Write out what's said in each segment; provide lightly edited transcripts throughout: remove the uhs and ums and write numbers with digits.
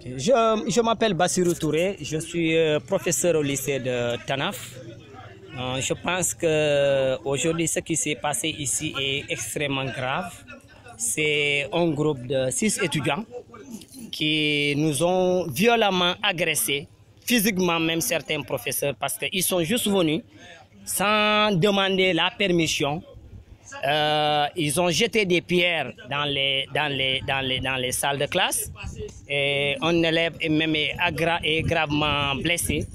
Je m'appelle Bassirou Touré, je suis professeur au lycée de Tanaf. Je pense qu'aujourd'hui, ce qui s'est passé ici est extrêmement grave. C'est un groupe de 6 étudiants qui nous ont violemment agressés, physiquement même certains professeurs, parce qu'ils sont juste venus sans demander la permission. Ils ont jeté des pierres dans les salles de classe. Et un élève est gravement blessé.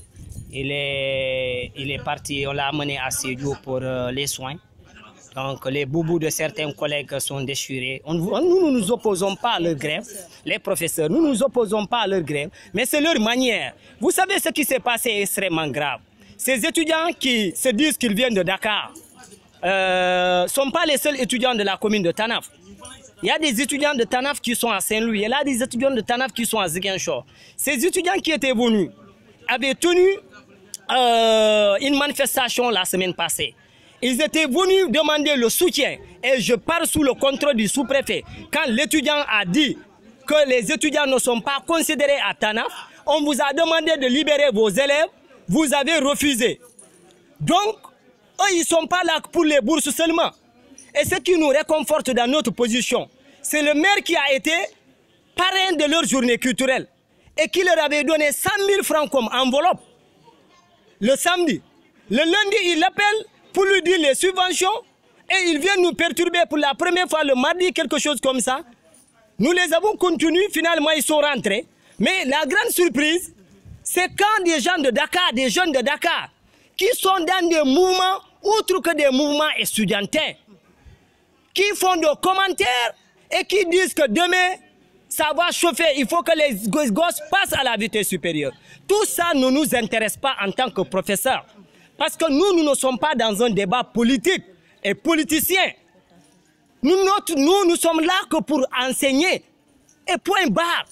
Il est parti, on l'a amené à Sédhiou pour les soins. Donc les boubous de certains collègues sont déchirés. Nous ne nous opposons pas à leur grève, les professeurs, nous ne nous opposons pas à leur grève, mais c'est leur manière. Vous savez ce qui s'est passé est extrêmement grave. Ces étudiants qui se disent qu'ils viennent de Dakar ne sont pas les seuls étudiants de la commune de Tanaf. Il y a des étudiants de Tanaf qui sont à Saint-Louis, il y a des étudiants de Tanaf qui sont à Ziguinchor. Ces étudiants qui étaient venus avaient tenu une manifestation la semaine passée. Ils étaient venus demander le soutien et je parle sous le contrôle du sous-préfet. Quand l'étudiant a dit que les étudiants ne sont pas considérés à Tanaf, on vous a demandé de libérer vos élèves, vous avez refusé. Donc, eux, ils ne sont pas là pour les bourses seulement. Et ce qui nous réconforte dans notre position, c'est le maire qui a été parrain de leur journée culturelle et qui leur avait donné 100 000 francs comme enveloppe le samedi. Le lundi, il l'appelle pour lui dire les subventions et il vient nous perturber pour la première fois le mardi, quelque chose comme ça. Nous les avons continués, finalement ils sont rentrés. Mais la grande surprise, c'est quand des gens de Dakar, des jeunes de Dakar, qui sont dans des mouvements, outre que des mouvements étudiantins, qui font des commentaires et qui disent que demain, ça va chauffer, il faut que les gosses passent à la vitesse supérieure. Tout ça ne nous intéresse pas en tant que professeurs. Parce que nous ne sommes pas dans un débat politique et politicien. Nous sommes là que pour enseigner. Et point barre.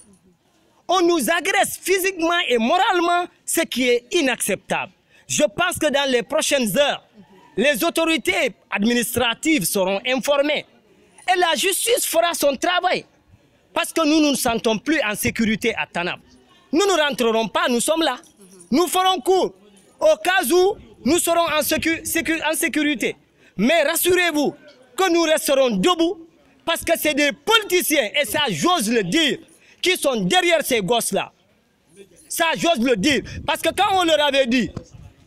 On nous agresse physiquement et moralement, ce qui est inacceptable. Je pense que dans les prochaines heures, les autorités administratives seront informées. Et la justice fera son travail. Parce que nous ne nous sentons plus en sécurité à Tanaf. Nous ne rentrerons pas, nous sommes là. Nous ferons cours. Au cas où nous serons en sécurité. Mais rassurez-vous que nous resterons debout parce que c'est des politiciens, et ça j'ose le dire, qui sont derrière ces gosses-là. Ça j'ose le dire. Parce que quand on leur avait dit,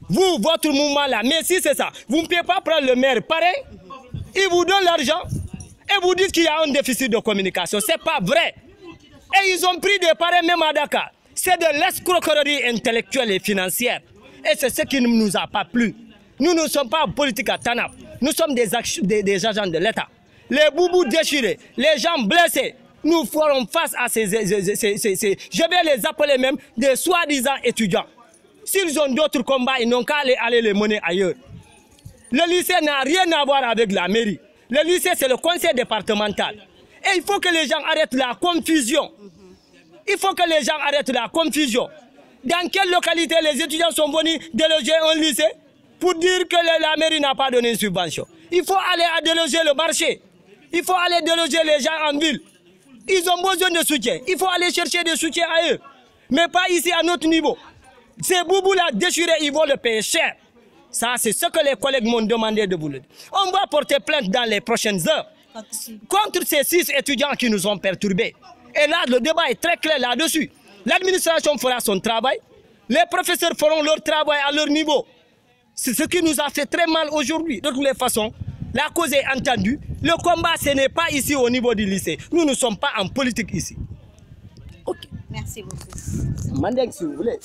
vous, votre mouvement là, mais si c'est ça, vous ne pouvez pas prendre le maire pareil, il vous donne l'argent et vous dites qu'il y a un déficit de communication. Ce n'est pas vrai. Et ils ont pris des pareils même à Dakar. C'est de l'escroquerie intellectuelle et financière. Et c'est ce qui ne nous a pas plu. Nous ne sommes pas en politique à Tanaf. Nous sommes des agents de l'État. Les boubous déchirés, les gens blessés, nous ferons face à ces je vais les appeler même des soi-disant étudiants. S'ils ont d'autres combats, ils n'ont qu'à aller les mener ailleurs. Le lycée n'a rien à voir avec la mairie. Le lycée, c'est le conseil départemental. Et il faut que les gens arrêtent la confusion. Il faut que les gens arrêtent la confusion. Dans quelle localité les étudiants sont venus déloger un lycée pour dire que la mairie n'a pas donné une subvention? Il faut aller à déloger le marché. Il faut aller déloger les gens en ville. Ils ont besoin de soutien. Il faut aller chercher des soutiens à eux. Mais pas ici à notre niveau. Ces boubous-là déchirés, ils vont le payer cher. Ça, c'est ce que les collègues m'ont demandé de vous le dire. On va porter plainte dans les prochaines heures contre ces 6 étudiants qui nous ont perturbés. Et là, le débat est très clair là-dessus. L'administration fera son travail. Les professeurs feront leur travail à leur niveau. C'est ce qui nous a fait très mal aujourd'hui. De toutes les façons, la cause est entendue. Le combat, ce n'est pas ici au niveau du lycée. Nous ne sommes pas en politique ici. Ok. Merci beaucoup. Mandek, si vous voulez.